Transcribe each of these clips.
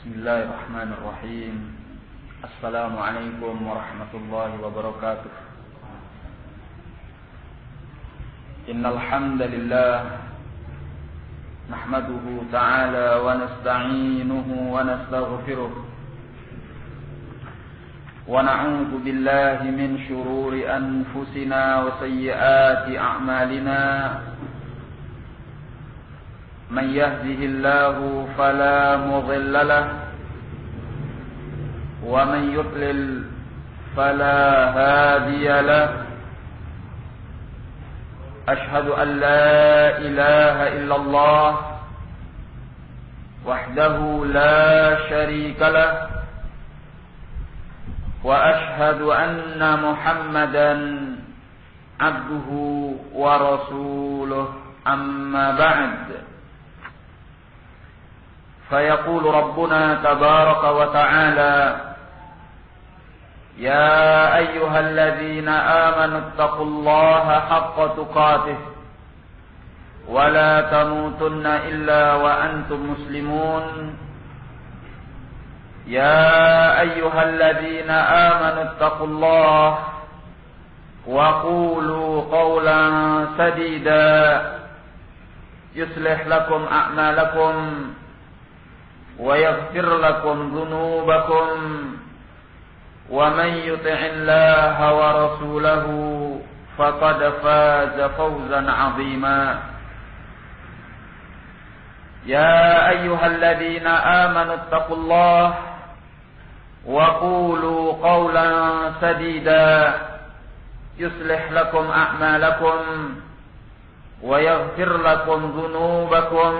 Bismillahirrahmanirrahim. Assalamualaikum warahmatullahi wabarakatuh. Innal hamdalillah nahmaduhu ta'ala wa nasta'inuhu wa nastaghfiruh wa na'udzu billahi min shururi anfusina wa sayyiati a'malina. من يهده الله فلا مضل له ومن يضلل فلا هادي له أشهد أن لا إله إلا الله وحده لا شريك له وأشهد أن محمدا عبده ورسوله أما بعد فيقول ربنا تبارك وتعالى يا أيها الذين آمنوا اتقوا الله حق تقاته ولا تموتن إلا وأنتم مسلمون يا أيها الذين آمنوا اتقوا الله وقولوا قولا سديدا يصلح لكم أعمالكم ويغفر لكم ذنوبكم ومن يطع الله ورسوله فقد فاز فوزا عظيما يا أيها الذين آمنوا اتقوا الله وقولوا قولا سديدا يصلح لكم أعمالكم ويغفر لكم ذنوبكم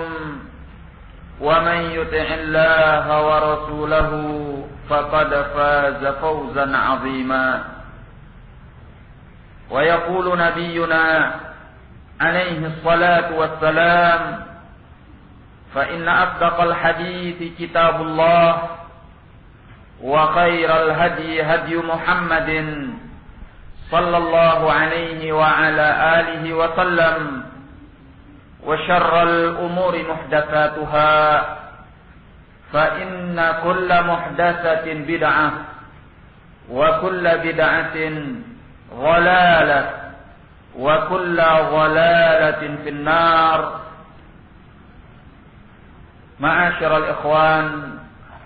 ومن يطع الله ورسوله فقد فاز فوزا عظيما ويقول نبينا عليه الصلاة والسلام فإن أصدق الحديث كتاب الله وخير الهدي هدي محمد صلى الله عليه وعلى آله وسلم وشر الأمور محدثاتها فإن كل محدثة بدعة وكل بدعة ضلالة وكل ضلالة في النار. معاشر الإخوان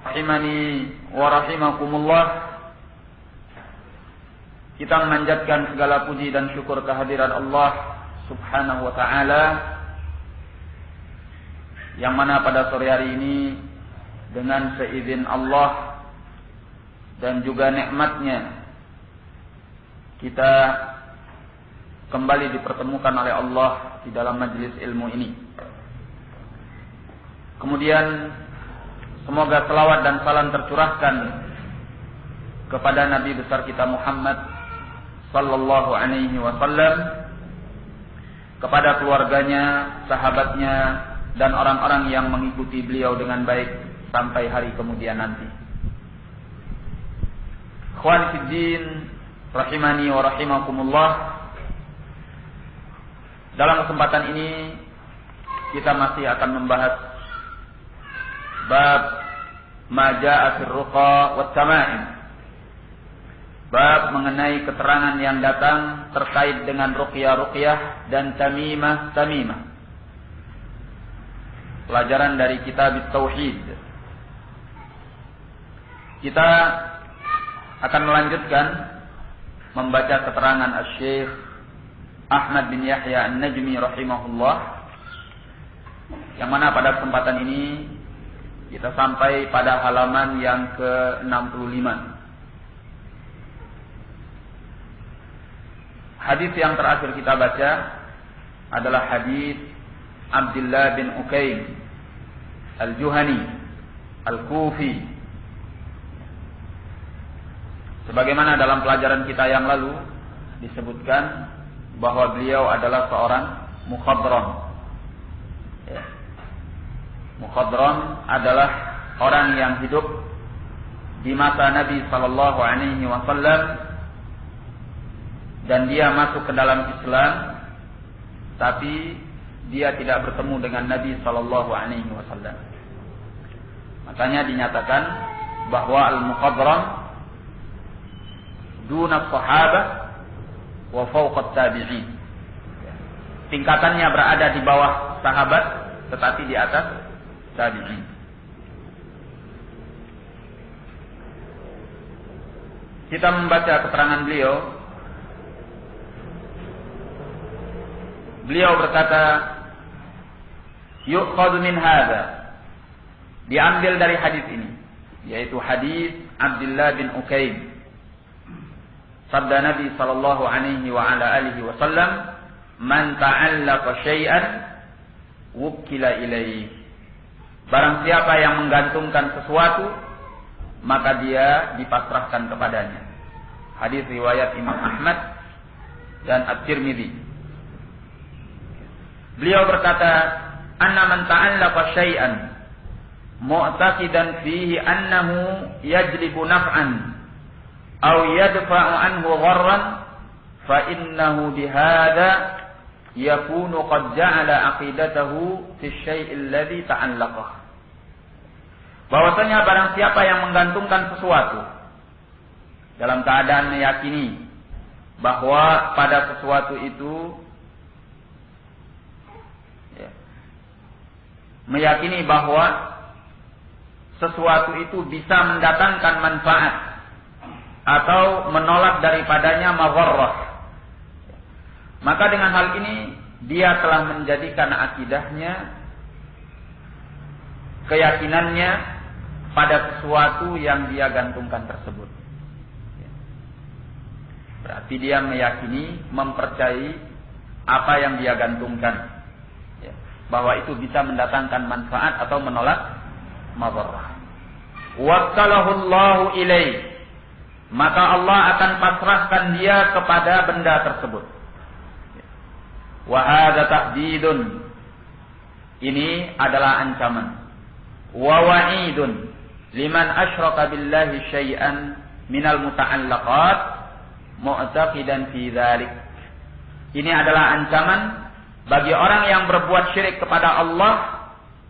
rahimani wa rahimakumullah. Kita memanjatkan segala puji dan syukur kehadiran Allah Subhanahu wa ta'ala, yang mana pada sore hari ini dengan seizin Allah dan juga nikmatnya kita kembali dipertemukan oleh Allah di dalam majelis ilmu ini. Kemudian semoga selawat dan salam tercurahkan kepada Nabi besar kita Muhammad sallallahu alaihi wasallam, kepada keluarganya, sahabatnya, dan orang-orang yang mengikuti beliau dengan baik sampai hari kemudian nanti. Ikhwan fiddin rahimani wa rahimakumullah. Dalam kesempatan ini kita masih akan membahas bab ma jaa'a fir ruqa wat tama'im. Bab mengenai keterangan yang datang terkait dengan ruqyah-ruqyah dan tamimah-tamimah. Pelajaran dari kitab Tauhid. Kita akan melanjutkan membaca keterangan Asy-Syaikh Ahmad bin Yahya An-Najmi rahimahullah, yang mana pada kesempatan ini kita sampai pada halaman yang ke-65. Hadis yang terakhir kita baca adalah hadis Abdullah bin Ukaim Al-Juhani Al-Kufi. Sebagaimana dalam pelajaran kita yang lalu disebutkan bahwa beliau adalah seorang mukhadram. Ya. Mukhadram adalah orang yang hidup di masa Nabi sallallahu alaihi wasallam dan dia masuk ke dalam Islam, tapi dia tidak bertemu dengan Nabi sallallahu alaihi wasallam. Makanya dinyatakan bahwa al-mukhadram duna sahabah wa fawqa tabi'in. Tingkatannya berada di bawah sahabat tetapi di atas tabi'in. Kita membaca keterangan beliau. Beliau berkata, yuqadu min hadza, diambil dari hadis ini, yaitu hadis Abdullah bin Ukaim. Sabda Nabi sallallahu alaihi wa ala alihi wasallam, man ta'allaqa syai'an wukkila ilaihi. Barang siapa yang menggantungkan sesuatu, maka dia dipasrahkan kepadanya. Hadis riwayat Imam Ahmad dan At-Tirmidzi. Beliau berkata, anna man ta'allaqa syai'an mu'taqidan fihi annahu yajlibu naf'an aw yadfa'u anhu dharran fa innahu bihadza yakunu qad ja'ala aqidatahu fi syai'il ladzi ta'allaqah. Bahwasanya barang siapa yang menggantungkan sesuatu dalam keadaan meyakini bahwa pada sesuatu itu meyakini bahwa sesuatu itu bisa mendatangkan manfaat atau menolak daripadanya madharrah, maka dengan hal ini dia telah menjadikan akidahnya, keyakinannya pada sesuatu yang dia gantungkan tersebut. Berarti dia meyakini, mempercayai apa yang dia gantungkan, bahwa itu bisa mendatangkan manfaat atau menolak madharrah. Wakkalahu Allahu ilaih, maka Allah akan pasrahkan dia kepada benda tersebut. Wa hadza tahdidun, ini adalah ancaman. Wa wa'idun liman asyraka billahi syai'an minal muta'allaqat mu'taqidan fi dzalik. Ini adalah ancaman bagi orang yang berbuat syirik kepada Allah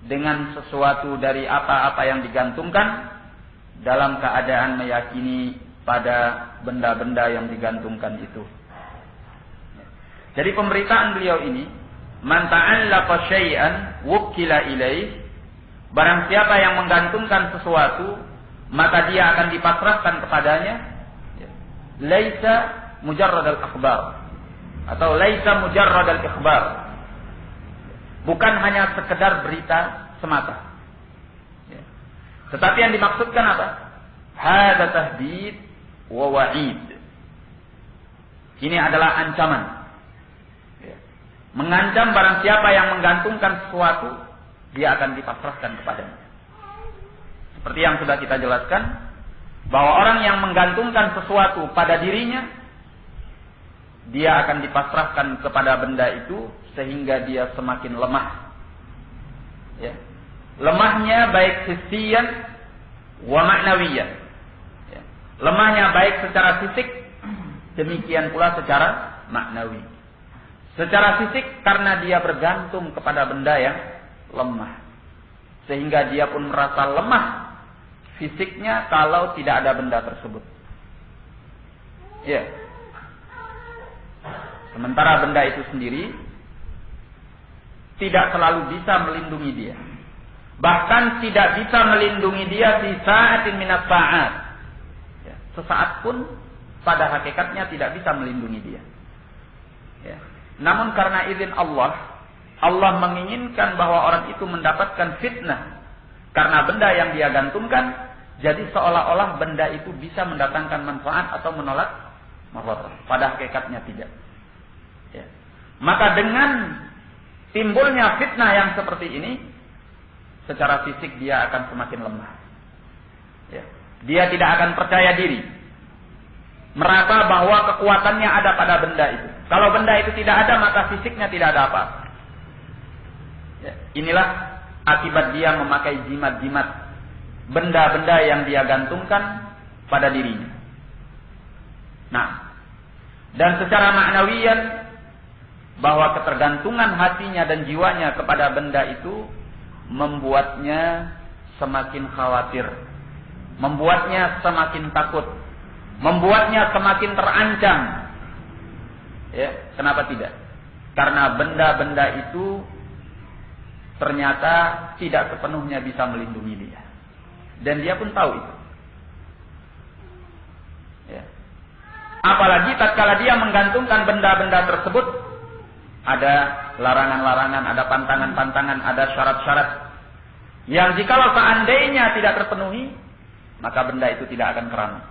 dengan sesuatu dari apa-apa yang digantungkan dalam keadaan meyakini pada benda-benda yang digantungkan itu. Jadi pemberitaan beliau ini, man ta'allaqa syai'an wukkila ilaih, barang siapa yang menggantungkan sesuatu maka dia akan dipasrahkan kepadanya. Laisa mujarrad al-akhbar atau laisa mujarrad al-ikhbar, bukan hanya sekedar berita semata. Tetapi yang dimaksudkan apa? Hadza tahdid wa wa'id. Ini adalah ancaman. Mengancam barang siapa yang menggantungkan sesuatu, dia akan dipasrahkan kepadanya. Seperti yang sudah kita jelaskan, bahwa orang yang menggantungkan sesuatu pada dirinya, dia akan dipasrahkan kepada benda itu sehingga dia semakin lemah. Ya. Lemahnya baik hissiyan wa ma'nawiyan. Ya. Lemahnya baik secara fisik, demikian pula secara maknawi. Secara fisik karena dia bergantung kepada benda yang lemah, sehingga dia pun merasa lemah fisiknya kalau tidak ada benda tersebut. Ya. Sementara benda itu sendiri tidak selalu bisa melindungi dia. Bahkan tidak bisa melindungi dia di sa'atin minat sa'at. Ya. Sesaat pun pada hakikatnya tidak bisa melindungi dia. Ya. Namun karena izin Allah, Allah menginginkan bahwa orang itu mendapatkan fitnah karena benda yang dia gantungkan, jadi seolah-olah benda itu bisa mendatangkan manfaat atau menolak madharrah. Pada hakikatnya tidak. Ya. Maka dengan timbulnya fitnah yang seperti ini, secara fisik dia akan semakin lemah. Ya. Dia tidak akan percaya diri, merasa bahwa kekuatannya ada pada benda itu. Kalau benda itu tidak ada, maka fisiknya tidak ada apa-apa. Ya. Inilah akibat dia memakai jimat-jimat, benda-benda yang dia gantungkan pada dirinya. Nah, dan secara maknawiyan, bahwa ketergantungan hatinya dan jiwanya kepada benda itu membuatnya semakin khawatir, membuatnya semakin takut, membuatnya semakin terancam. Ya, kenapa tidak? Karena benda-benda itu ternyata tidak sepenuhnya bisa melindungi dia. Dan dia pun tahu itu. Ya. Apalagi tatkala dia menggantungkan benda-benda tersebut, ada larangan-larangan, ada pantangan-pantangan, ada syarat-syarat yang jikalau seandainya tidak terpenuhi, maka benda itu tidak akan keramat.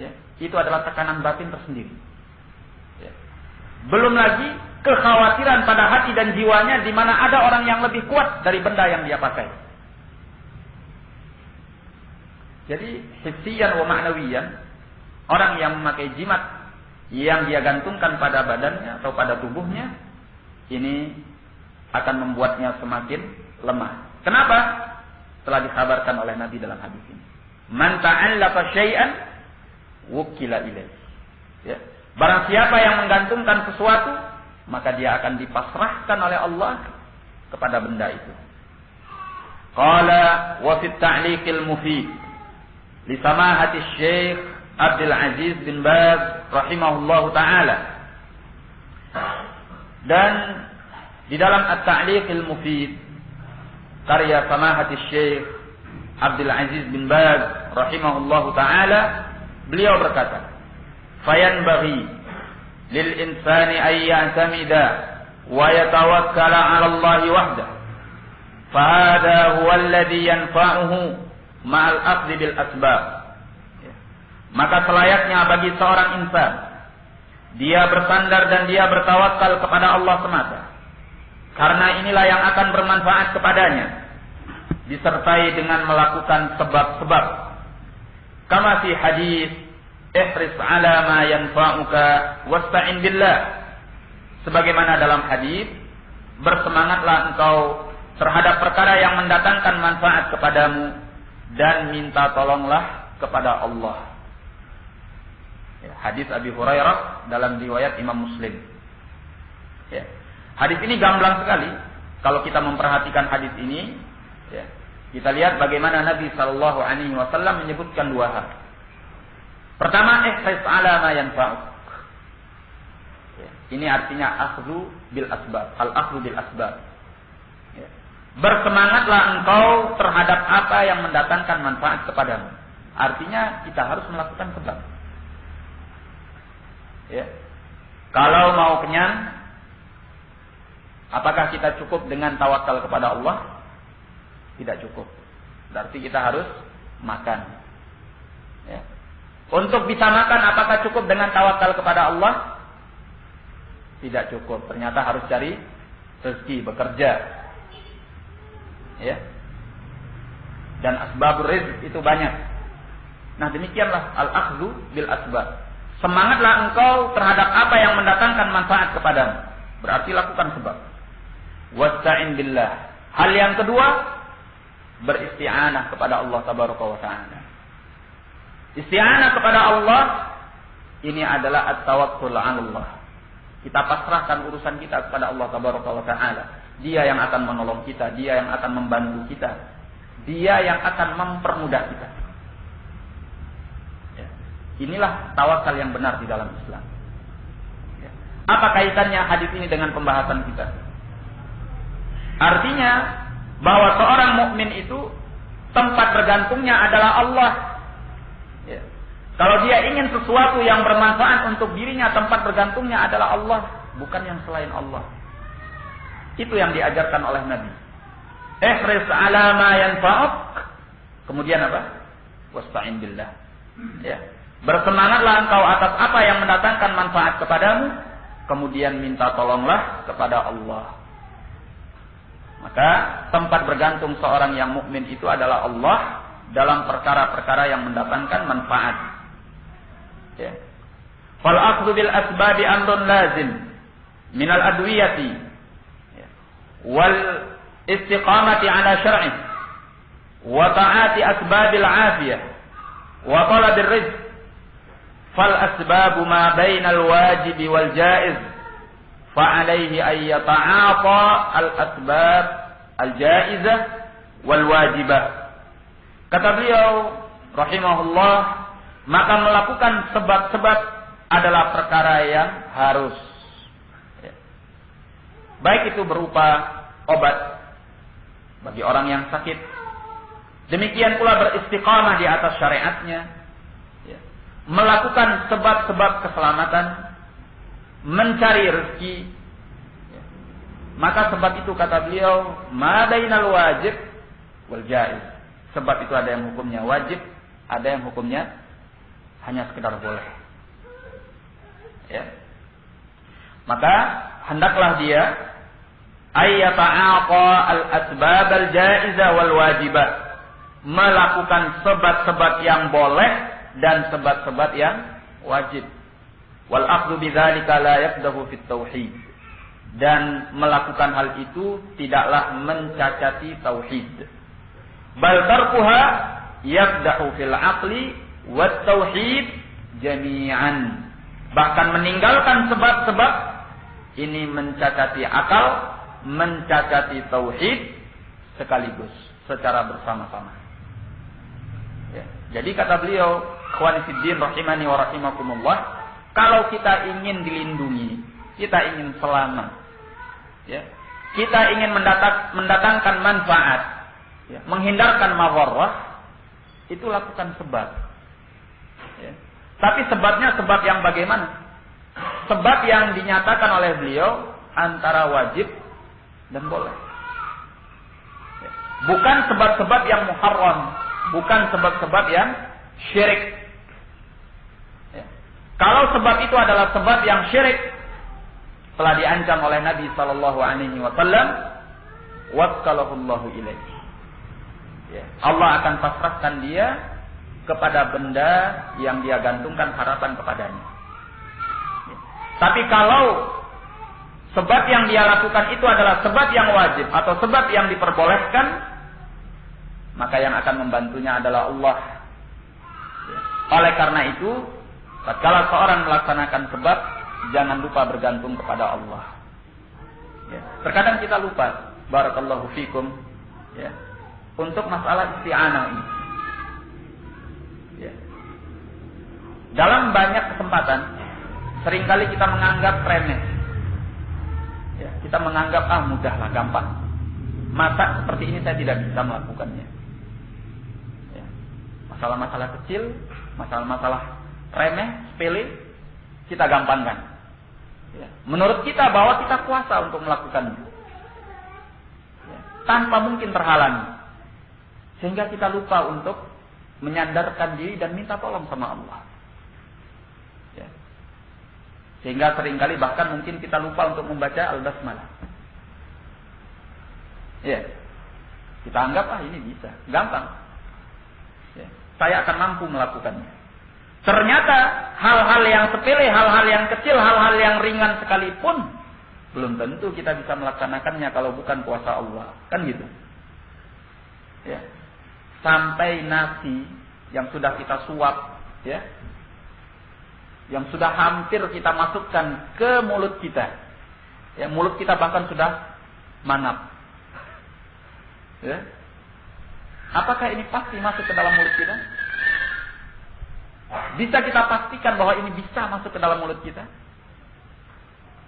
Ya. Itu adalah tekanan batin tersendiri. Ya. Belum lagi kekhawatiran pada hati dan jiwanya di mana ada orang yang lebih kuat dari benda yang dia pakai. Jadi hissiyan wa ma'nawiyan, orang yang memakai jimat yang dia gantungkan pada badannya atau pada tubuhnya, ini akan membuatnya semakin lemah. Kenapa? Telah dikabarkan oleh Nabi dalam hadis ini. Man ta'allaqa syai'an wukila ilaih. Ya. Barang siapa yang menggantungkan sesuatu, maka dia akan dipasrahkan oleh Allah kepada benda itu. Qala wa fit ta'liqil mufid li samahati Syekh Abdul Aziz bin Baz rahimahullahu taala. Dan di dalam At-Ta'liqil Mufid karya samahati Syekh Abdul Aziz bin Baz rahimahullahu taala, beliau berkata, fayanbaghi lil insani ay ya'tamida wa yatawakkala 'ala Allah wahdahu. Fahada huwa alladhi yanfa'uhu ma'al akhdhi bil asbab. Maka selayaknya bagi seorang insan, dia bersandar dan dia bertawakal kepada Allah semata. Karena inilah yang akan bermanfaat kepadanya, disertai dengan melakukan sebab-sebab. Kama fi hadis, ihris ala ma yanfa'uka wasta'in billah. Sebagaimana dalam hadis, bersemangatlah engkau terhadap perkara yang mendatangkan manfaat kepadamu dan minta tolonglah kepada Allah. Hadis Abi Hurairah dalam riwayat Imam Muslim. Ya. Hadis ini gamblang sekali. Kalau kita memperhatikan hadis ini, ya, kita lihat bagaimana Nabi Shallallahu Alaihi Wasallam menyebutkan dua hal. Pertama, ihris ala ma yanfa'uk. Ya. Ini artinya akhdhu bil asbab, al akhdhu bil asbab. Ya. Bersemangatlah engkau terhadap apa yang mendatangkan manfaat kepadamu. Artinya kita harus melakukan sebab. Ya. Kalau mau kenyang, apakah kita cukup dengan tawakal kepada Allah? Tidak cukup. Berarti kita harus makan. Ya. Untuk bisa makan, apakah cukup dengan tawakal kepada Allah? Tidak cukup. Ternyata harus cari rezeki, bekerja. Ya. Dan asbabur rizq itu banyak. Nah, demikianlah al-akhdhu bil asbab. Semangatlah engkau terhadap apa yang mendatangkan manfaat kepadamu. Berarti lakukan sebab. Wasta'in billah. Hal yang kedua, beristi'anah kepada Allah tabaraka wa ta'ala. Isti'anah kepada Allah, ini adalah at-tawakkul 'ala Allah. Kita pasrahkan urusan kita kepada Allah tabaraka wa ta'ala. Dia yang akan menolong kita, dia yang akan membantu kita. Dia yang akan mempermudah kita. Inilah tawakal yang benar di dalam Islam. Apa kaitannya hadis ini dengan pembahasan kita? Artinya bahwa seorang mukmin itu tempat bergantungnya adalah Allah. Ya. Kalau dia ingin sesuatu yang bermanfaat untuk dirinya, tempat bergantungnya adalah Allah, bukan yang selain Allah. Itu yang diajarkan oleh Nabi. Ihris ala ma yanfa'uk. Kemudian apa? Wasta'in billah. Ya. Bersemangatlah engkau atas apa yang mendatangkan manfaat kepadamu, kemudian minta tolonglah kepada Allah. Maka tempat bergantung seorang yang mukmin itu adalah Allah dalam perkara-perkara yang mendatangkan manfaat. Ya. Fal akhdhu bil asbabi amrun lazim min al adwiyati wal istiqamati ala syar'i wa ta'ati asbabil afiyah wa talabil rizq. Fal asbabu ma bainal wajib wal jaiz fa alaihi ay yata'ata al asbab al jaizah wal wajibah. Kata beliau rahimahullah, maka melakukan sebab-sebab adalah perkara yang harus. Baik itu berupa obat bagi orang yang sakit. Demikian pula beristiqamah di atas syariatnya. Melakukan sebab-sebab keselamatan. Mencari rezeki. Maka sebab itu kata beliau, ma bainal wajib wal jaiz. Sebab itu ada yang hukumnya wajib, ada yang hukumnya hanya sekedar boleh. Ya. Maka hendaklah dia ayyata'aqa al-asbab al-jaiza wal wajibah, melakukan sebab-sebab yang boleh dan sebab-sebab yang wajib. Wal akhdhu bidzalika la yaqdahu fit tauhid, dan melakukan hal itu tidaklah mencacati tauhid. Bal tarkuha yaqdahu fil aqli wat tauhid jami'an. Bahkan meninggalkan sebab-sebab ini mencacati akal, mencacati tauhid sekaligus, secara bersama-sama. Ya. Jadi kata beliau, ikhwani fiddin rahimani wa rahimakumullah, kalau kita ingin dilindungi, kita ingin selamat, ya, kita ingin mendatangkan manfaat, ya, menghindarkan madarrah, itu lakukan sebab. Ya. Tapi sebabnya sebab yang bagaimana? Sebab yang dinyatakan oleh beliau antara wajib dan boleh. Ya. Bukan sebab-sebab yang muharram, bukan sebab-sebab yang syirik. Ya. Kalau sebab itu adalah sebab yang syirik, telah diancam oleh Nabi sallallahu alaihi wasallam, wakkalahullahu ilaihi. Ya. Allah akan pasrahkan dia kepada benda yang dia gantungkan harapan kepadanya. Ya. Tapi kalau sebab yang dia lakukan itu adalah sebab yang wajib atau sebab yang diperbolehkan, maka yang akan membantunya adalah Allah. Ya. Oleh karena itu, tatkala seorang melaksanakan sebab, jangan lupa bergantung kepada Allah. Ya. Terkadang kita lupa, barakallahu fikum, ya, untuk masalah isti'anah ini. Ya. Dalam banyak kesempatan, seringkali kita menganggap remeh. Ya, kita menganggap mudahlah, gampang. Masa seperti ini saya tidak bisa melakukannya. Ya. Masalah-masalah kecil, masalah-masalah remeh, sepele, kita gampangkan. Ya. Menurut kita bahwa kita kuasa untuk melakukannya. Ya. Tanpa mungkin terhalangi. Sehingga kita lupa untuk menyandarkan diri dan minta tolong sama Allah. Ya. Sehingga seringkali bahkan mungkin kita lupa untuk membaca Al-Basmalah. Ya. Kita anggap ini bisa, gampang. Ya. Saya akan mampu melakukannya. Ternyata hal-hal yang sepele, hal-hal yang kecil, hal-hal yang ringan sekalipun belum tentu kita bisa melaksanakannya kalau bukan kuasa Allah. Kan gitu. Ya. Sampai nasi yang sudah kita suap, ya, yang sudah hampir kita masukkan ke mulut kita, ya, mulut kita bahkan sudah mangap, ya. Apakah ini pasti masuk ke dalam mulut kita? Bisa kita pastikan bahwa ini bisa masuk ke dalam mulut kita?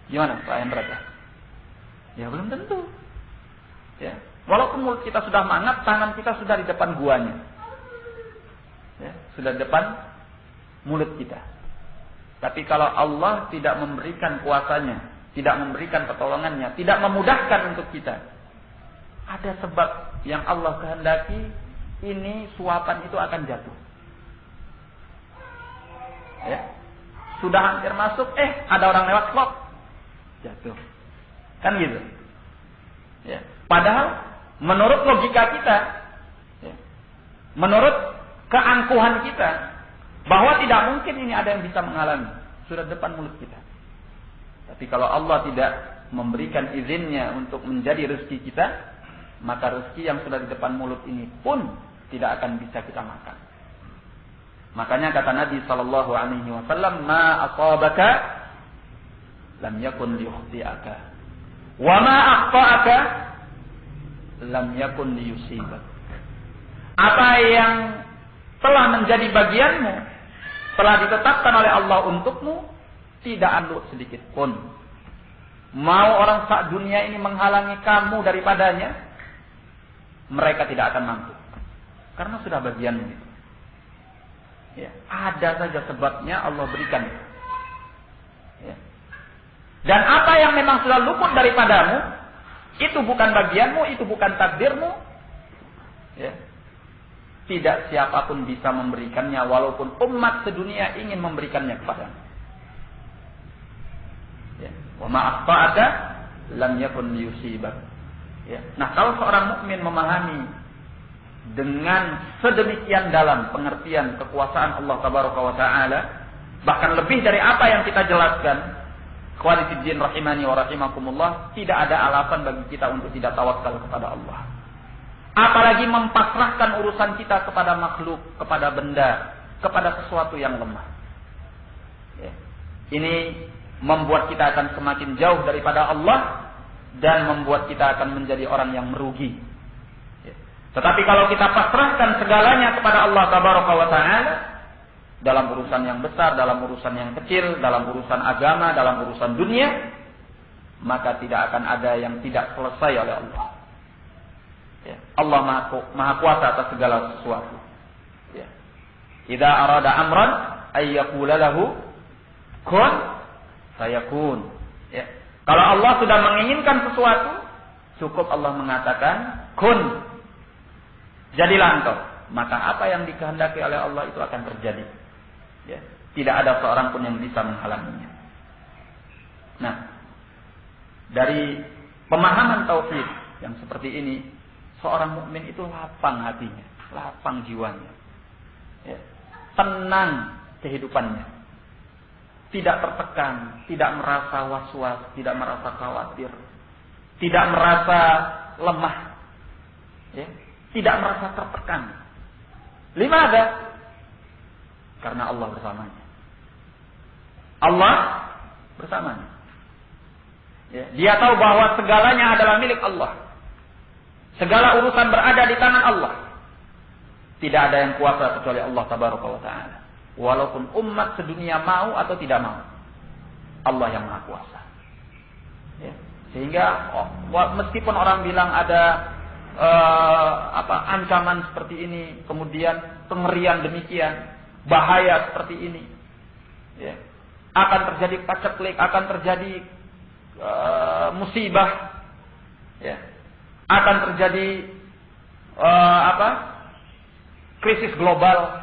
Gimana Pak Hendra? Ya belum tentu, ya. Walaupun mulut kita sudah mangap, tangan kita sudah di depan guanya. Ya, sudah di depan mulut kita. Tapi kalau Allah tidak memberikan kuasanya, tidak memberikan pertolongannya, tidak memudahkan untuk kita, ada sebab yang Allah kehendaki, ini suapan itu akan jatuh. Ya. Sudah hampir masuk, ada orang lewat, klop, jatuh. Kan gitu. Ya. Padahal menurut logika kita, ya, menurut keangkuhan kita, bahwa tidak mungkin ini ada yang bisa mengalami, sudah depan mulut kita. Tapi kalau Allah tidak memberikan izinnya untuk menjadi rezeki kita, maka rezeki yang sudah di depan mulut ini pun tidak akan bisa kita makan. Makanya kata Nabi sallallahu alaihi wasallam, "Ma asabaka lam yakun liyukhti'aka, wa ma akhta'aka lam yakun liyusibak." Apa yang telah menjadi bagianmu, telah ditetapkan oleh Allah untukmu, tidak anduk sedikit pun. Mau orang sak dunia ini menghalangi kamu daripadanya, mereka tidak akan mampu. Karena sudah bagianmu itu. Ya, ada saja sebabnya Allah berikan. Ya. Dan apa yang memang sudah luput daripadamu, itu bukan bagianmu, itu bukan takdirmu. Ya. Tidak siapapun bisa memberikannya, walaupun umat sedunia ingin memberikannya kepadamu. Ya. Wa ma akhta'aka lam yakun liyusibak. Ya. Nah, kalau seorang mukmin memahami dengan sedemikian dalam pengertian kekuasaan Allah Tabaraka wa Ta'ala, bahkan lebih dari apa yang kita jelaskan, Ikhwanifiddin rahimani wa rahimakumullah, tidak ada alasan bagi kita untuk tidak tawakal kepada Allah. Apalagi mempasrahkan urusan kita kepada makhluk, kepada benda, kepada sesuatu yang lemah. Ya. Ini membuat kita akan semakin jauh daripada Allah dan membuat kita akan menjadi orang yang merugi. Ya. Tetapi kalau kita pasrahkan segalanya kepada Allah Tabaraka wa Ta'ala, dalam urusan yang besar, dalam urusan yang kecil, dalam urusan agama, dalam urusan dunia, maka tidak akan ada yang tidak selesai oleh Allah. Ya. Allah maha kuasa atas segala sesuatu. Ya. Idza arada amran ay yaqula lahu kun fayakun. Ya. Kalau Allah sudah menginginkan sesuatu, cukup Allah mengatakan kun, jadilah engkau. Maka apa yang dikehendaki oleh Allah itu akan terjadi. Ya. Tidak ada seorang pun yang bisa menghalanginya. Nah, dari pemahaman tauhid yang seperti ini, seorang mukmin itu lapang hatinya, lapang jiwanya, ya. Tenang kehidupannya, tidak tertekan, tidak merasa was-was, tidak merasa khawatir, tidak merasa lemah, ya. Tidak merasa tertekan. Limada? Karena Allah bersamanya. Allah bersamanya. Ya. Dia tahu bahwa segalanya adalah milik Allah. Segala urusan berada di tangan Allah. Tidak ada yang kuasa kecuali Allah Tabaraka wa Ta'ala. Walaupun umat sedunia mau atau tidak mau, Allah yang maha kuasa. Ya. Sehingga meskipun orang bilang ada ancaman seperti ini, kemudian pengerian demikian, bahaya seperti ini, ya, akan terjadi paceklik, akan terjadi musibah, ya, akan terjadi krisis global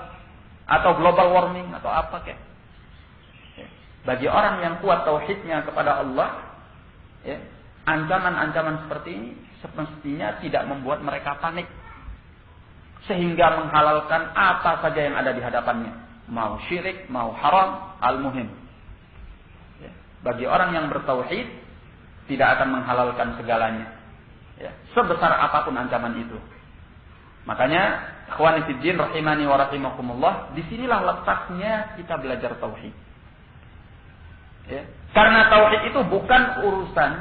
atau global warming atau apa kayak. Ya. Bagi orang yang kuat tauhidnya kepada Allah, ya, ancaman-ancaman seperti ini semestinya tidak membuat mereka panik sehingga menghalalkan apa saja yang ada di hadapannya, mau syirik, mau haram, al-muhim. Ya. Bagi orang yang bertauhid tidak akan menghalalkan segalanya, ya, sebesar apapun ancaman itu. Makanya, ikhwani fiddin rahimani wa rahimakumullah, disinilah letaknya kita belajar tauhid. Ya. Karena tauhid itu bukan urusan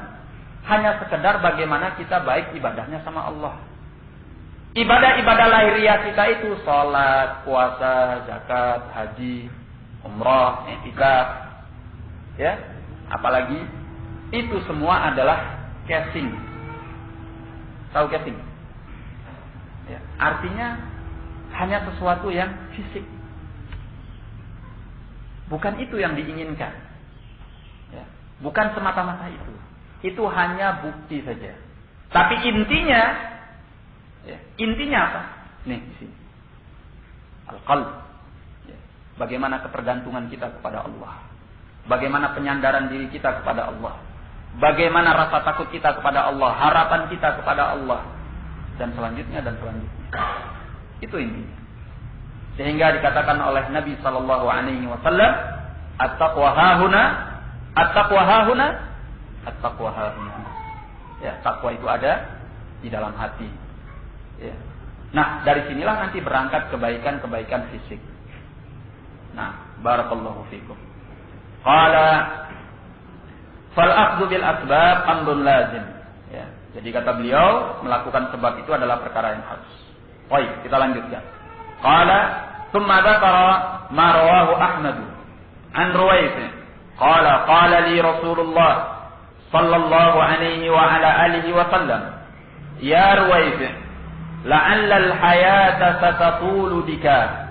hanya sekedar bagaimana kita baik ibadahnya sama Allah. Ibadah-ibadah lahiriah kita itu salat, puasa, zakat, haji, umrah, i'tikaf, ya, apalagi itu semua adalah casing. Tahu casing? Ya, artinya hanya sesuatu yang fisik. Bukan itu yang diinginkan. Ya, bukan semata-mata itu. Itu hanya bukti saja. Tapi intinya, ya, intinya apa? Nih di sini. Al-qalb. Ya, bagaimana ketergantungan kita kepada Allah. Bagaimana penyandaran diri kita kepada Allah. Bagaimana rasa takut kita kepada Allah, harapan kita kepada Allah, dan selanjutnya dan selanjutnya. Itu intinya. Sehingga dikatakan oleh Nabi sallallahu alaihi wasallam, at-taqwa hahuna, at-taqwa hahuna, at-taqwa hahuna. Ya, takwa itu ada di dalam hati. Ya. Nah, dari sinilah nanti berangkat kebaikan-kebaikan fisik. Nah, barakallahu fikum. Qala fal akhdhu bil asbab amrun lazim. Ya. Jadi kata beliau, melakukan sebab itu adalah perkara yang harus. Baik, kita lanjutkan. Qala thumma dzakara ma rawahu Ahmad an Ruwayfi. Qala li Rasulullah sallallahu alaihi wa ala alihi wa sallam, ya Ruwayfi, la'alla al-hayata satatulu bika.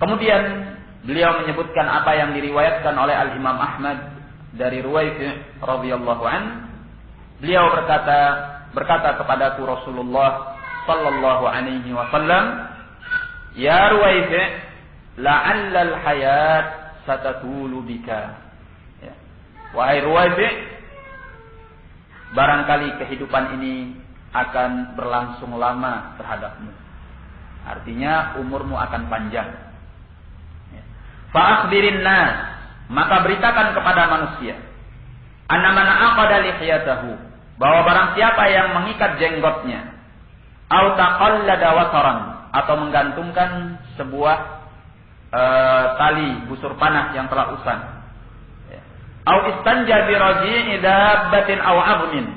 Kemudian beliau menyebutkan apa yang diriwayatkan oleh Al-Imam Ahmad dari Ruwayfi radhiyallahu an. Beliau berkata kepadaku Rasulullah sallallahu alaihi wasallam, ya Ruwayfi, la'alla al-hayat satatulu bika. Ya. Wahai Ruwayfi, barangkali kehidupan ini akan berlangsung lama terhadapmu. Artinya umurmu akan panjang. Ya. Fa'akhbirin nas, maka beritakan kepada manusia, anna man aqada lihiyatahu, bahwa barang siapa yang mengikat jenggotnya, au taqallada wataran, atau menggantungkan sebuah tali busur panah yang telah usang, au istanja bi raji'i dabbatin aw abmin,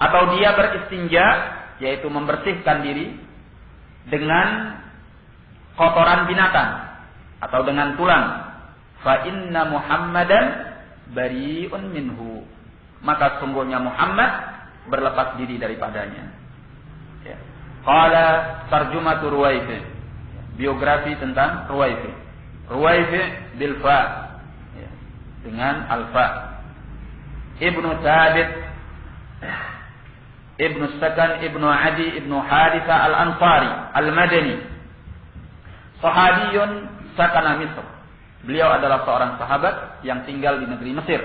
atau dia beristinja, yaitu membersihkan diri dengan kotoran binatang atau dengan tulang, fa inna Muhammadan bari'un minhu, maka sungguhnya Muhammad berlepas diri daripadanya. Ya. Qala tarjumatu Ruwayfi, biografi tentang Ruwayfi. Ruwayfi bil fa, ya, dengan al-fa. Ibnu Thabit, Ibnu Sakan, Ibnu Adi, Ibnu Haritha al-Ansari al-Madani, sahabiyun sakana Misr. Beliau adalah seorang sahabat yang tinggal di negeri Mesir.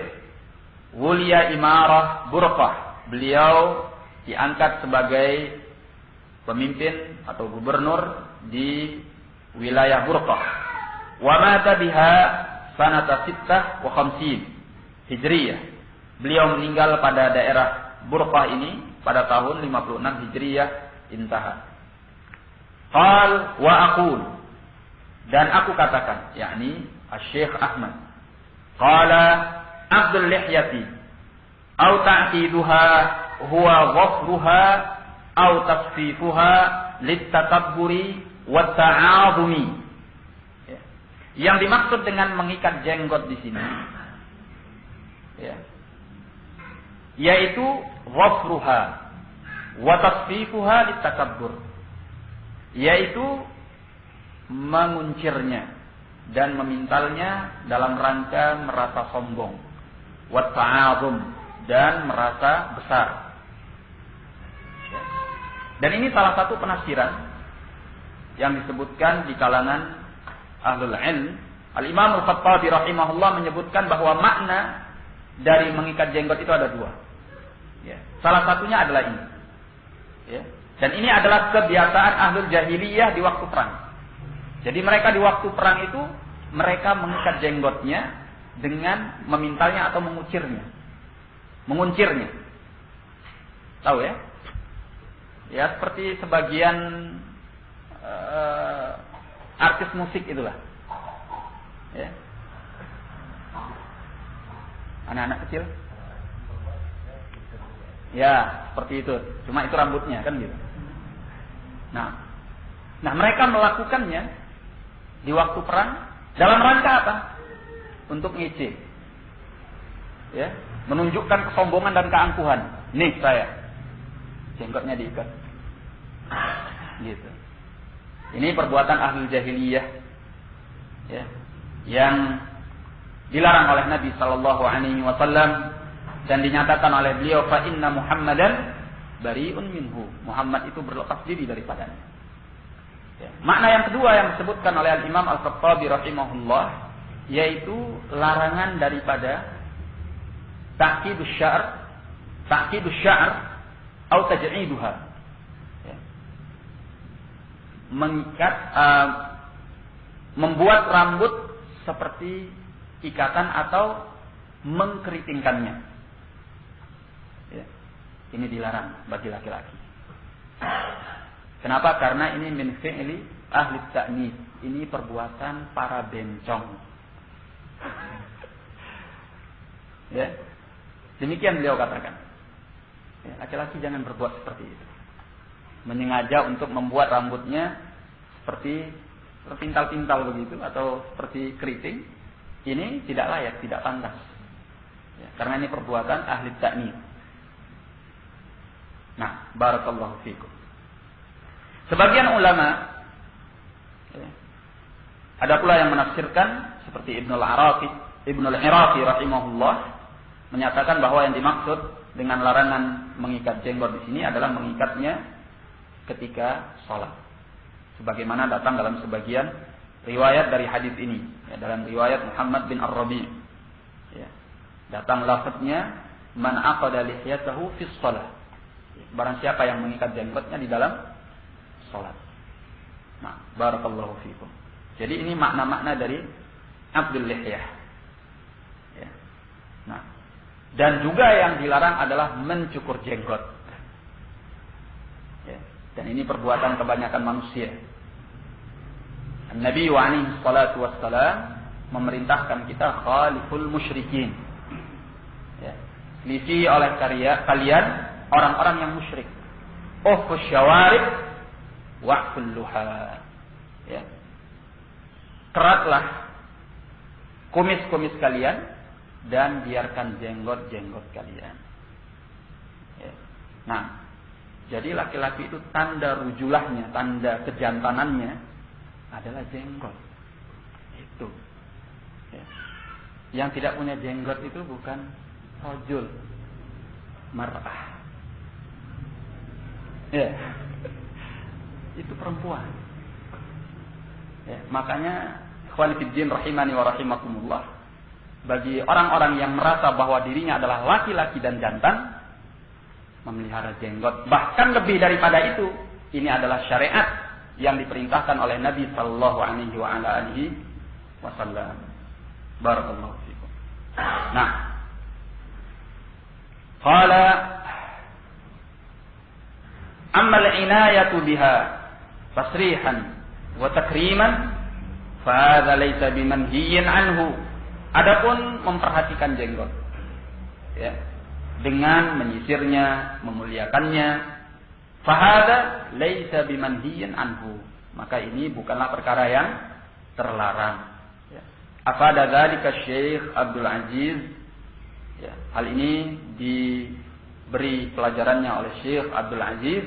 Wuliya imarah Burqah, beliau diangkat sebagai pemimpin atau gubernur di wilayah Burqah. Wa mata biha sanata 56 Hijriyah. Beliau meninggal pada daerah Burqah ini pada tahun 56 Hijriyah intaha. Qal wa aqul, dan aku katakan, yakni Asy-Syaikh Ahmad, qala Abdul lihyati au ta'tiduha huwa ghafruha au tasfifuha litatabburi wa ta'azumi. Ya. Yang dimaksud dengan mengikat jenggot di sini, ya, yaitu ghafruha wa tasfifuha litatabbur, yaitu menguncirnya dan memintalnya dalam rangka merasa sombong, wa ta'azum, dan merasa besar. Dan ini salah satu penafsiran yang disebutkan di kalangan ahlul ilm. Al-Imam Al-Khattabi rahimahullah menyebutkan bahwa makna dari mengikat jenggot itu ada dua. Ya. Salah satunya adalah ini. Ya. Dan ini adalah kebiasaan ahlul jahiliyah di waktu perang. Jadi mereka di waktu perang itu mereka mengikat jenggotnya dengan memintalnya atau menguncirnya. Tahu ya? Ya, seperti sebagian artis musik itulah. Ya. Anak-anak kecil. Ya, seperti itu. Cuma itu rambutnya kan gitu. Nah, mereka melakukannya di waktu perang dalam rangka apa? Untuk ngece. Ya, menunjukkan kesombongan dan keangkuhan. Nih saya, jenggotnya diikat. Gitu. Ini perbuatan ahli jahiliyah, ya, yang dilarang oleh Nabi sallallahu alaihi wasallam dan dinyatakan oleh beliau, fa inna Muhammadan bari'un minhu. Muhammad itu berlepas diri daripadanya. Ya. Makna yang kedua yang disebutkan oleh Al-Imam Al-Khattabi rahimahullah, yaitu larangan daripada ta'kidus sya'r atau taj'iduha. Ya. Mengikat, membuat rambut seperti ikatan atau mengkeritingkannya. Ya. Ini dilarang bagi laki-laki. Kenapa? Karena ini min fi'li ahli ta'nits. Ini perbuatan para bencong. Ya. Demikian beliau katakan. Ya, laki-laki jangan berbuat seperti itu. menyengaja untuk membuat rambutnya seperti terpintal-pintal begitu atau seperti keriting, ini tidak layak, tidak pantas. Ya, karena ini perbuatan ahli ta'nif. Nah, barakallahu fikum. Sebagian ulama, ya, ada pula yang menafsirkan seperti Ibnu al-Iraqi rahimahullah menyatakan bahwa yang dimaksud dengan larangan mengikat jenggot di sini adalah mengikatnya ketika sholat. Sebagaimana datang dalam sebagian riwayat dari hadis ini, ya, dalam riwayat Muhammad bin Ar-Rabi', ya, datang lafadznya man aqada lihyatahu fi shalah. Barang siapa yang mengikat jenggotnya di dalam sholat. Nah, barakallahu fikum. Jadi ini makna-makna dari aqdul lihyah. Ya. Nah, dan juga yang dilarang adalah mencukur jenggot. Ya. Dan ini perbuatan kebanyakan manusia. Nabi alaihi salatu wassalam memerintahkan kita khaliful musyrikin. Ya. Selisi oleh kalian orang-orang yang musyrik. Uhfus syawarib wa'ful luha. Ya. Keratlah kumis-kumis kalian dan biarkan jenggot-jenggot kalian. Ya. Nah, jadi laki-laki itu tanda rujulahnya, tanda kejantanannya adalah jenggot. Itu. Ya. Yang tidak punya jenggot itu bukan rajul, mar'ah. Ya. Itu perempuan. Ya. Makanya ikhwan fiddin rahimani wa rahimakumullah, bagi orang-orang yang merasa bahwa dirinya adalah laki-laki dan jantan, memelihara jenggot, bahkan lebih daripada itu, ini adalah syariat yang diperintahkan oleh Nabi sallallahu alaihi wa ala alihi wasallam. Barakallahu fikum. Nah, qala amma al-inayatu biha tasrihan wa takriman fa hadha laysa bimanhiyyin anhu. Adapun memperhatikan jenggot, ya, dengan menyisirnya, memuliakannya, fahada laisa bimanhiyin anhu, maka ini bukanlah perkara yang terlarang. Ya. Afada dzalika Syekh Abdul Aziz. Ya. Hal ini diberi pelajarannya oleh Syekh Abdul Aziz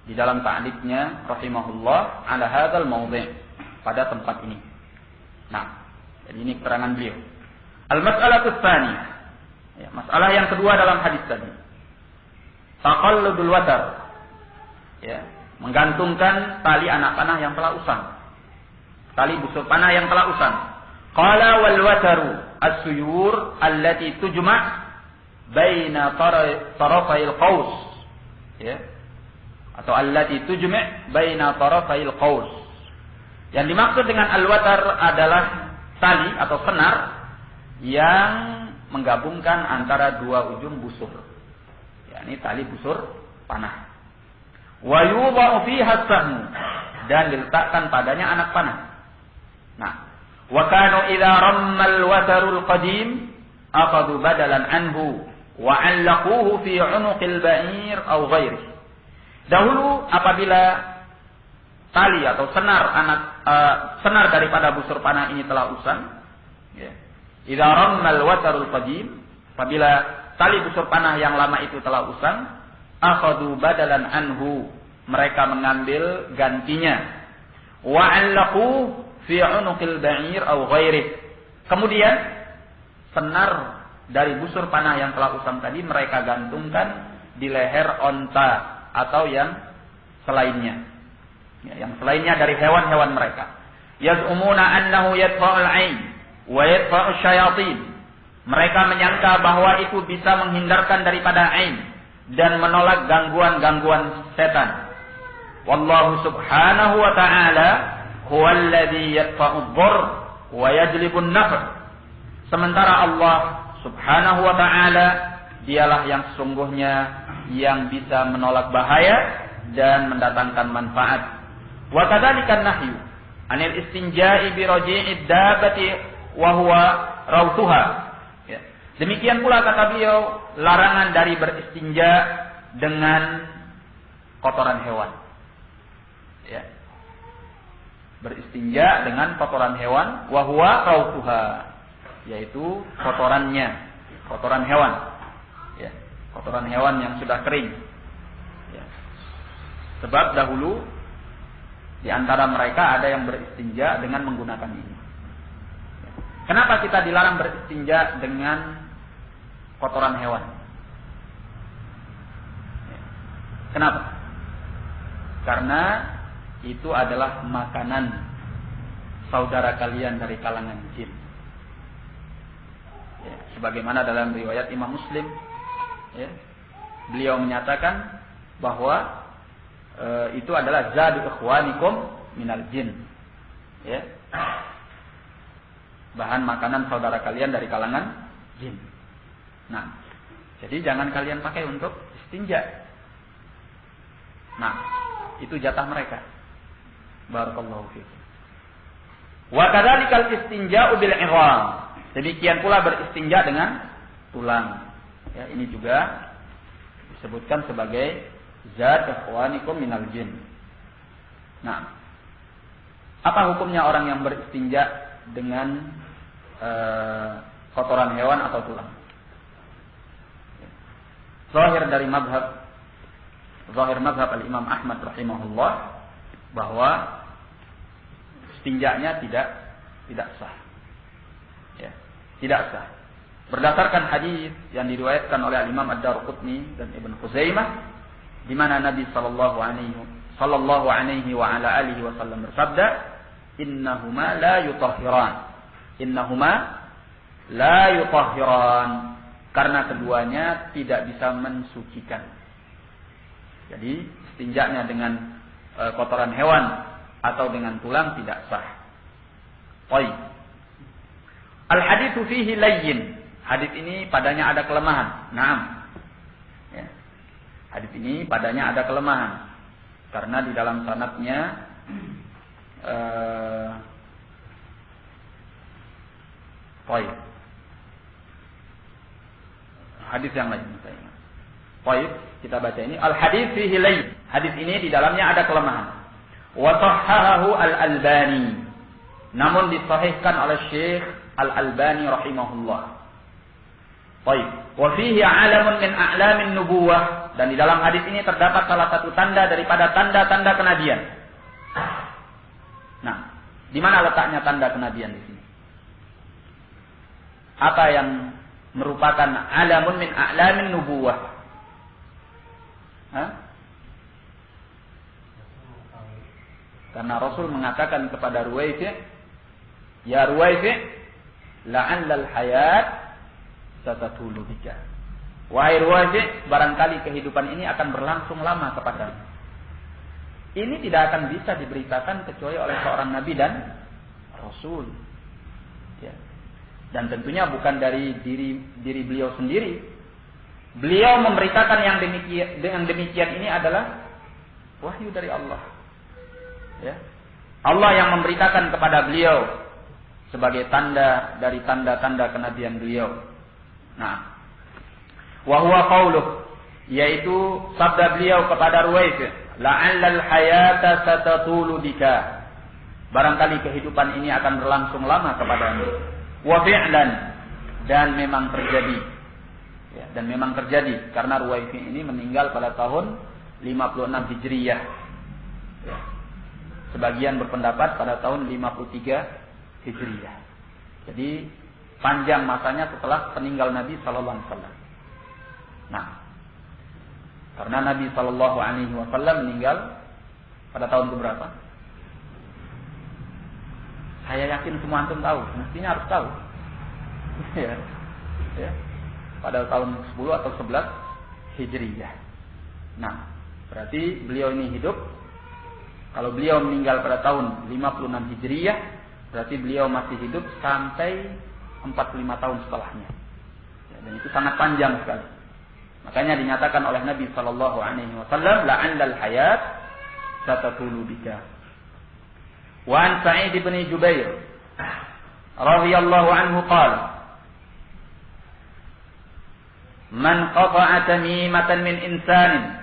di dalam ta'liqnya rahimahullah ala hadzal mawdi', pada tempat ini. Nah, jadi ini keterangan beliau. Al-mas'alatu tsaniyah. Ya, masalah yang kedua dalam hadis tadi. Taqalludul watar. Ya, menggantungkan tali anak panah yang telah usang. Tali busur panah yang telah usang. Qala wal wataru as-suyur allati tujma' baina tarafail qaus. Ya. Atau allati tujma' baina tarafail qaus. Yang dimaksud dengan al-watar adalah tali atau senar yang menggabungkan antara dua ujung busur. Ini tali busur panah. Wa yudha'u fiha as-sahmu, dan diletakkan padanya anak panah. Nah, wa kanu idza ramma al-watarul qadim akhadhu badalan anhu wa 'allaquhu fi 'unuqil ba'ir aw ghairi. Dahulu apabila tali atau senar daripada busur panah ini telah usang, ya. Idza ramma al-watarul qadim, apabila tali busur panah yang lama itu telah usang, akhadhu badalan anhu, mereka mengambil gantinya. Wa 'allaqu fi 'unuqil ba'ir aw ghairi. Kemudian senar dari busur panah yang telah usang tadi mereka gantungkan di leher onta atau yang selainnya. Ya, yang selainnya dari hewan-hewan mereka. Yaz'umuna annahu yadfa'ul 'ain wa yadfa'u syayatin. Mereka menyangka bahwa itu bisa menghindarkan daripada ain dan menolak gangguan-gangguan setan. Wallahu subhanahu wa ta'ala huwal ladzi yadfa'u ad-darr wa yajlibu an-naf'. Sementara Allah subhanahu wa ta'ala dialah yang sesungguhnya yang bisa menolak bahaya dan mendatangkan manfaat. Wa kadzalika an-nahyu 'anil istinja'i bi raji'id dabbati wa huwa rawtuha. Ya. Demikian pula kata beliau larangan dari beristinja dengan kotoran hewan. Ya. Beristinja dengan kotoran hewan, wa huwa rautuha, yaitu kotorannya, kotoran hewan. Ya. Kotoran hewan yang sudah kering. Ya. Sebab dahulu di antara mereka ada yang beristinja dengan menggunakan ini. Kenapa kita dilarang beristinja dengan kotoran hewan? Kenapa? Karena itu adalah makanan saudara kalian dari kalangan jin. Ya, sebagaimana dalam riwayat Imam Muslim, ya, beliau menyatakan bahwa itu adalah zadu ikhwanikum minal jin. Ya. Bahan makanan saudara kalian dari kalangan jin. Nah, jadi jangan kalian pakai untuk istinja. Nah, itu jatah mereka. Barakallahu fiikum. Wa kadzalikal istinja'u bil 'idham. Demikian pula beristinja dengan tulang. Ya, ini juga disebutkan sebagai zat ikhwanikum minal jin. Nah, apa hukumnya orang yang beristinja dengan kotoran hewan atau tulang? Zahir dari mazhab Al-Imam Ahmad rahimahullah bahwa istinjanya tidak sah. Ya, tidak sah. Berdasarkan hadis yang diriwayatkan oleh Imam Ad-Darqutni dan Ibn Khuzaimah, di mana Nabi sallallahu alaihi wa ala alihi wasallam bersabda, "Innahuma la yutahhiran." Innahuma la yutahhiran, karena keduanya tidak bisa mensucikan. Jadi istinjanya dengan kotoran hewan atau dengan tulang tidak sah. Baik. Al-haditsu fihi layyin. Hadis ini padanya ada kelemahan. Naam. Ya. Hadis ini padanya ada kelemahan karena di dalam sanadnya baik. Hadis yang lain saya. Baik, kita baca ini. Al-hadits fihi layyin. Hadis ini di dalamnya ada kelemahan. Wa sahhahahu Al-Albani. Namun disahihkan oleh Syekh Al-Albani rahimahullah. Baik. Wa fihi 'alamun min a'lamin nubuwah, dan di dalam hadis ini terdapat salah satu tanda daripada tanda-tanda kenabian. Nah, di mana letaknya tanda kenabian di sini? Apa yang merupakan alamun min a'lamin nubuwah? Karena Rasul mengatakan kepada Ruwaifi', "Ya Ruwaifi', la'allal hayat satatulu bika." Wahai Ruwaifi', barangkali kehidupan ini akan berlangsung lama kepadamu. Ini tidak akan bisa diberitakan kecuali oleh seorang nabi dan rasul. Ya. Dan tentunya bukan dari diri beliau sendiri. Beliau memberitakan yang demikian ini adalah wahyu dari Allah. Ya. Allah yang memberitakan kepada beliau sebagai tanda dari tanda-tanda kenabian beliau. Nah, wa huwa qauluh, yaitu sabda beliau kepada Ruwaifi', la'allal hayata satatulu bika. Barangkali kehidupan ini akan berlangsung lama kepadamu. Wa fi'lan, dan memang terjadi. Ya, dan memang terjadi karena Ruwaifi' ini meninggal pada tahun 56 Hijriyah. Ya. Sebagian berpendapat pada tahun 53 Hijriyah. Jadi panjang masanya setelah peninggal Nabi sallallahu alaihi wasallam. Nah, karena Nabi sallallahu alaihi wasallam meninggal pada tahun berapa? Saya yakin semua antum tahu, mestinya harus tahu. Ya. Ya. Pada tahun 10 atau 11 Hijriyah. Nah, berarti beliau ini hidup. Kalau beliau meninggal pada tahun 56 Hijriyah, berarti beliau masih hidup sampai 45 tahun setelahnya. Ya, dan itu sangat panjang sekali. Makanya dinyatakan oleh Nabi sallallahu alaihi wasallam, la'allal hayat satatulu bika. Wa an Sa'id bin Jubair radhiyallahu anhu qala, man qata'a tamimatan min insanin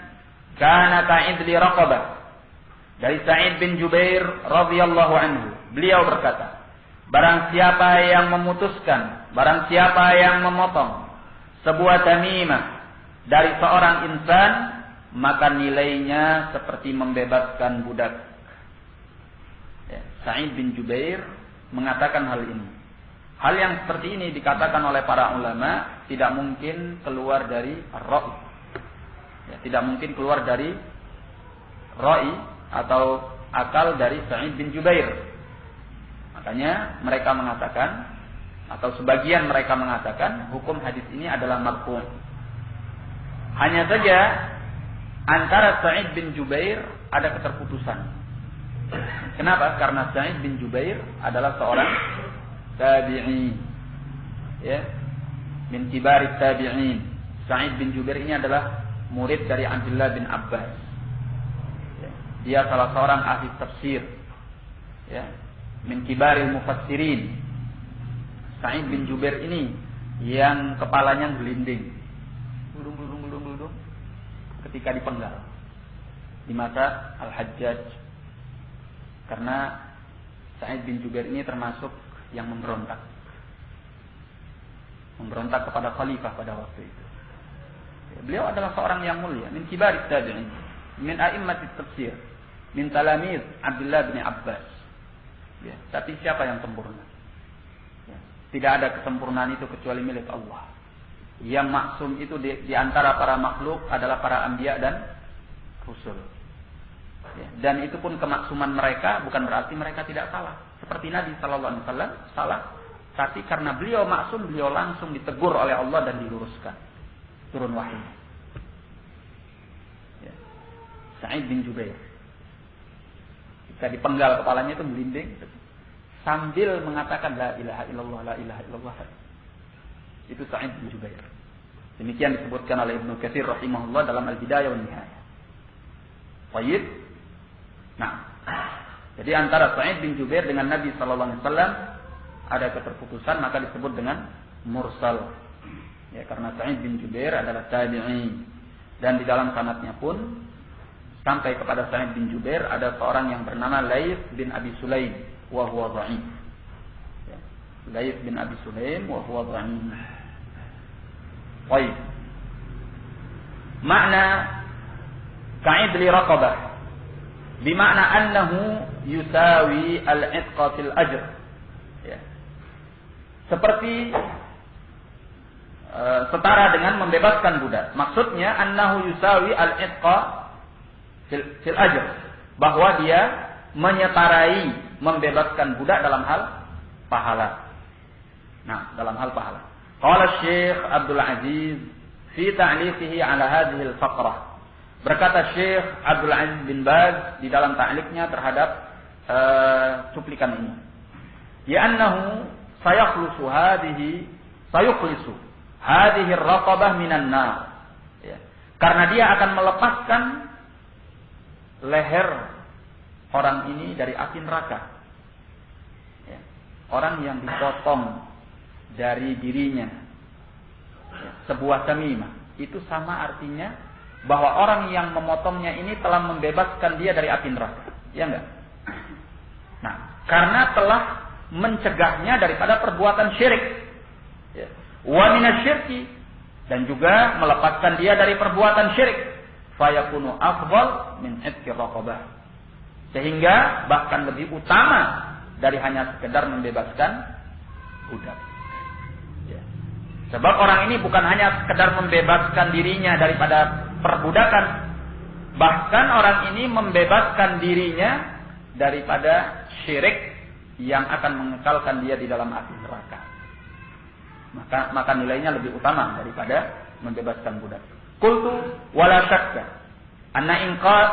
kana ka'idli raqabah. Dari Sa'id bin Jubair radhiyallahu anhu, beliau berkata, barang siapa yang memutuskan, barang siapa yang memotong sebuah tamimah dari seorang insan, maka nilainya seperti membebaskan budak. Ya, Sa'id bin Jubair mengatakan hal ini. Hal yang seperti ini dikatakan oleh para ulama tidak mungkin keluar dari ar-ra'i. Ya, tidak mungkin keluar dari ra'i atau akal dari Sa'id bin Jubair. Makanya mereka mengatakan, atau sebagian mereka mengatakan, hukum hadis ini adalah marfu'. Hanya saja antara Sa'id bin Jubair ada keterputusan. Kenapa? Karena Sa'id bin Jubair adalah seorang tabi'i, ya, min kibarit tabi'in. Sa'id bin Jubair ini adalah murid dari Abdullah bin Abbas. Dia salah seorang ahli tafsir, ya, min kibaril mufassirin. Sa'id bin Jubair ini yang kepalanya gelinding, geludung ketika dipenggal di masa Al-Hajjaj. Karena Sa'id bin Jubair ini termasuk yang memberontak kepada khalifah pada waktu itu. Beliau adalah seorang yang mulia, min kibarit tabi'in, min a'immatit tafsir, min talamiz Abdullah bin Abbas. Ya, tapi siapa yang sempurna? Ya, tidak ada kesempurnaan itu kecuali milik Allah. Yang maksum itu di antara para makhluk adalah para anbiya dan rasul. Ya, dan itu pun kemaksuman mereka bukan berarti mereka tidak salah. Seperti Nabi sallallahu alaihi wasallam salah, tapi karena beliau maksum, beliau langsung ditegur oleh Allah dan diluruskan. Turun wahyu. Ya. Sa'id bin Jubair ketika dipenggal kepalanya itu melinding sambil mengatakan la ilaha illallah, la ilaha illallah. Itu Sa'id bin Jubair. Demikian disebutkan oleh Ibnu Katsir rahimahullah dalam Al-Bidayah wan Nihayah. Baik. Nah, jadi antara Sa'id bin Jubair dengan Nabi sallallahu alaihi wasallam ada keterputusan, maka disebut dengan mursal. Ya, karena Sa'id bin Jubair adalah tabi'i, dan di dalam sanadnya pun sampai kepada Sa'id bin Jubair ada seorang yang bernama Laits bin Abi Sulaim wa huwa dha'if. Ya, Laits bin Abi Sulaim wa huwa dha'if. Baik. Makna ka'idli raqabah bimakna annahu yusawi al-'itqa fil ajr. Ya. Seperti setara dengan membebaskan budak. Maksudnya annahu yusawi al-'itqa fil ajr, bahwa dia menyetarai membebaskan budak dalam hal pahala. Nah, dalam hal pahala. Qala Syekh Abdul Aziz fi ta'liqihi 'ala hadhihi al-faqrah. Berkata Syekh Abdul Aziz bin Baz di dalam ta'liqnya terhadap cuplikan ini. Ya annahu sayukhlisu hadhihi ar-raqabah minan nar. Ya. Karena dia akan melepaskan leher orang ini dari api neraka. Ya. Orang yang dipotong dari dirinya, ya, sebuah tamimah, itu sama artinya bahwa orang yang memotongnya ini telah membebaskan dia dari api neraka. Ya enggak? Nah, karena telah mencegahnya daripada perbuatan syirik. Ya. Wa minasyirki, dan juga melepaskan dia dari perbuatan syirik. Fayakunu afdal min 'itqi raqabah. Sehingga bahkan lebih utama dari hanya sekedar membebaskan budak. Ya. Sebab orang ini bukan hanya sekedar membebaskan dirinya daripada perbudakan, bahkan orang ini membebaskan dirinya daripada syirik yang akan mengekalkan dia di dalam api neraka. Maka nilainya lebih utama daripada membebaskan budak. Qultu wala syakka anna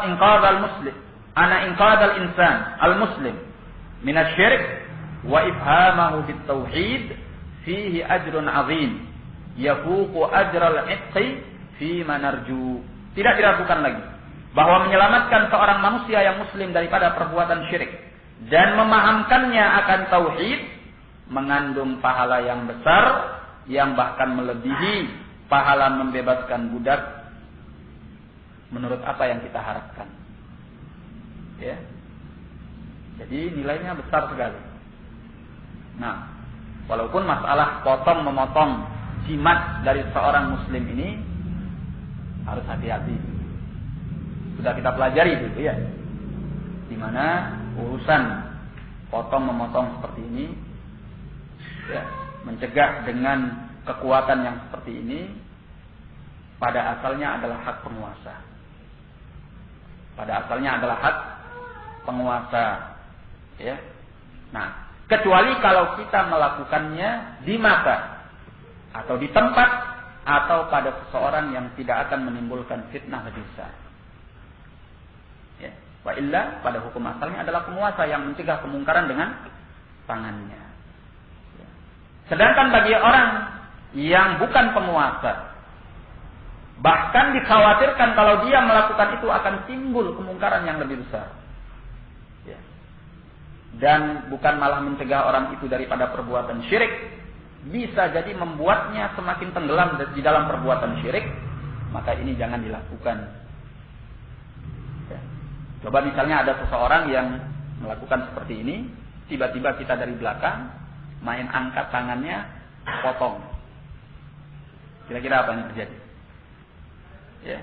inqadhal muslim inqadhal insan al-muslim min asy-syirk wa ifhamahu bit-tauhid fihi ajrun 'azim yafuqu ajral 'itqi fi ma narju. Tidak diragukan lagi bahwa menyelamatkan seorang manusia yang muslim daripada perbuatan syirik dan memahamkannya akan tauhid mengandung pahala yang besar yang bahkan melebihi pahala membebaskan budak menurut apa yang kita harapkan. Ya. Jadi nilainya besar sekali. Nah, walaupun masalah potong memotong jimat dari seorang muslim ini harus hati-hati. Sudah kita pelajari dulu ya. Di mana urusan potong memotong seperti ini ya, mencegah dengan kekuatan yang seperti ini pada asalnya adalah hak penguasa. Pada asalnya adalah hak penguasa. Ya. Nah, kecuali kalau kita melakukannya di mata atau di tempat atau pada seseorang yang tidak akan menimbulkan fitnah lebih besar. Ya. Wa illa pada hukum asalnya adalah penguasa yang mencegah kemungkaran dengan tangannya. Ya. Sedangkan bagi orang yang bukan penguasa, bahkan dikhawatirkan kalau dia melakukan itu akan timbul kemungkaran yang lebih besar. Ya. Dan bukan malah mencegah orang itu daripada perbuatan syirik, bisa jadi membuatnya semakin tenggelam di dalam perbuatan syirik, maka ini jangan dilakukan. Ya. Coba misalnya ada seseorang yang melakukan seperti ini, tiba-tiba kita dari belakang main angkat tangannya, potong. Kira-kira apa yang terjadi? Ya.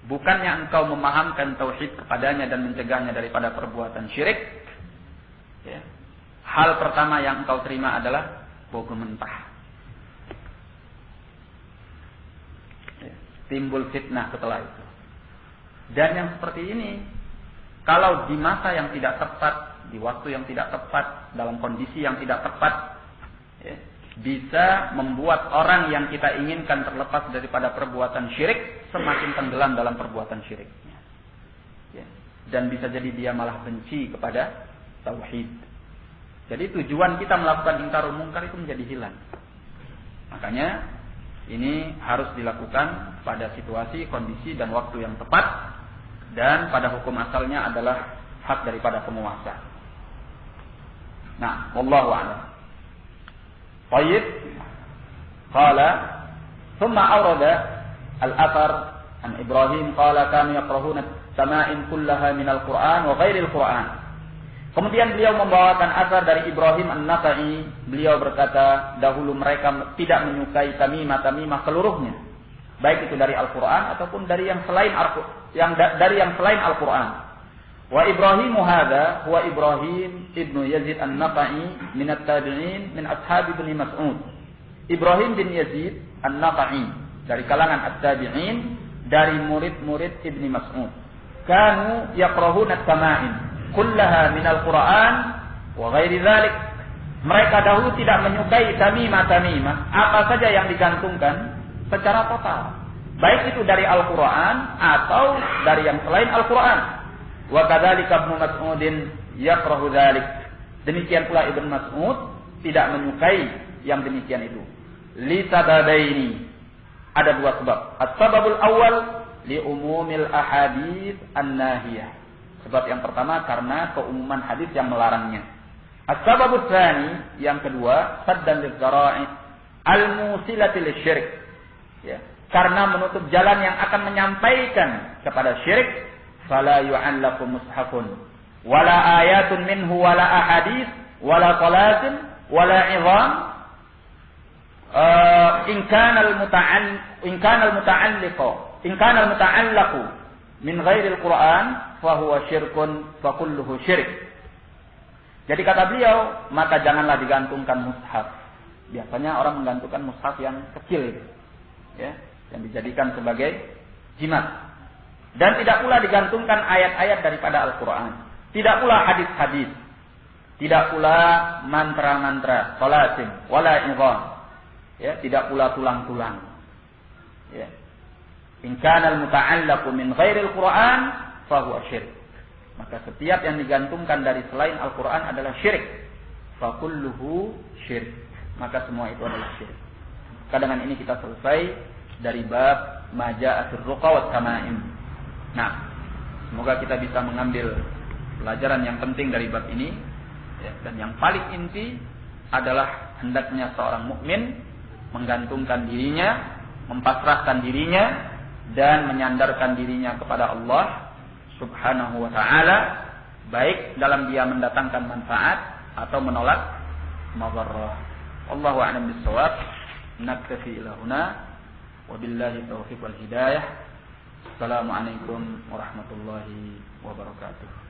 Bukannya engkau memahamkan tauhid kepadanya dan mencegahnya daripada perbuatan syirik, ya. Hal pertama yang engkau terima adalah bau mentah. Ya. Timbul fitnah setelah itu. Dan yang seperti ini, kalau di masa yang tidak tepat, di waktu yang tidak tepat, dalam kondisi yang tidak tepat, ya, bisa membuat orang yang kita inginkan terlepas daripada perbuatan syirik semakin tenggelam dalam perbuatan syiriknya. Ya. Dan bisa jadi dia malah benci kepada tauhid. Jadi tujuan kita melakukan ingkarul munkar itu menjadi hilang. Makanya ini harus dilakukan pada situasi, kondisi dan waktu yang tepat, dan pada hukum asalnya adalah hak daripada penguasa. Nah, wallahu a'lam. Baik. Qala thumma awrada al-athar an Ibrahim qala kanu yaqra'una sama'in kullaha min al-Qur'an wa ghairi al-Qur'an. Kemudian beliau membawakan asar dari Ibrahim An-Nakhai. Beliau berkata, dahulu mereka tidak menyukai tamimah seluruhnya, baik itu dari Al-Qur'an ataupun dari yang selain Al-Qur'an. Wa Ibrahimu hadza huwa Ibrahim ibnu Yazid An-Nakhai min at-tabi'in min ashab Ibnu Mas'ud. Ibrahim bin Yazid An-Nakhai dari kalangan at-tabi'in, dari murid-murid Ibnu Mas'ud. Kanu yaqra'una at-tama'in kullaha minal Qur'an wa ghairi dzalik. Mereka dahulu tidak menyukai tamimah, apa saja yang digantungkan secara total, baik itu dari Al-Qur'an atau dari yang selain Al-Qur'an. Wa kadzalika Ibnu Mas'udin yakrahu dzalik. Demikian pula Ibnu Mas'ud tidak menyukai yang demikian itu. Li sababaini. Ada dua sebab. As-sababul awal li umumil ahadits an-nahiyah. Sebab yang pertama karena keumuman hadis yang melarangnya. As-sababut tsani, yang kedua, saddan lidzara'i al-musilati lisyirik. Ya, karena menutup jalan yang akan menyampaikan kepada syirik. Fala yu'allaqu mushafun wala ayatun minhu wala ahadits wala qalatin wala 'idham in kana al-muta'alliqu min ghairi al-Qur'an fahuwa syirkun fakulluhu syirik. Jadi kata beliau, maka janganlah digantungkan mushaf. Biasanya orang menggantungkan mushaf yang kecil itu, ya, yang dijadikan sebagai jimat. Dan tidak pula digantungkan ayat-ayat daripada Al-Qur'an. Tidak pula hadis-hadis. Tidak pula mantra-mantra, salatin, wala idham. Ya, tidak pula tulang-tulang. Ya. In kana al-muta'allaqu min ghairi al-Qur'an fahuwa syirik. Maka setiap yang digantungkan dari selain Al-Qur'an adalah syirik. Fa kulluhu syirik. Maka semua itu adalah syirik. Dengan ini kita selesai dari bab maja'atir ruqa wat tama'im. Nah, semoga kita bisa mengambil pelajaran yang penting dari bab ini, ya, dan yang paling inti adalah hendaknya seorang mukmin menggantungkan dirinya, mempasrahkan dirinya dan menyandarkan dirinya kepada Allah Subhanahu wa taala, baik dalam dia mendatangkan manfaat atau menolak madharrah. Wallahu a'lam bissawab. Naktafi ila huna wa billahi taufiq wal hidayah. Assalamualaikum warahmatullahi wabarakatuh.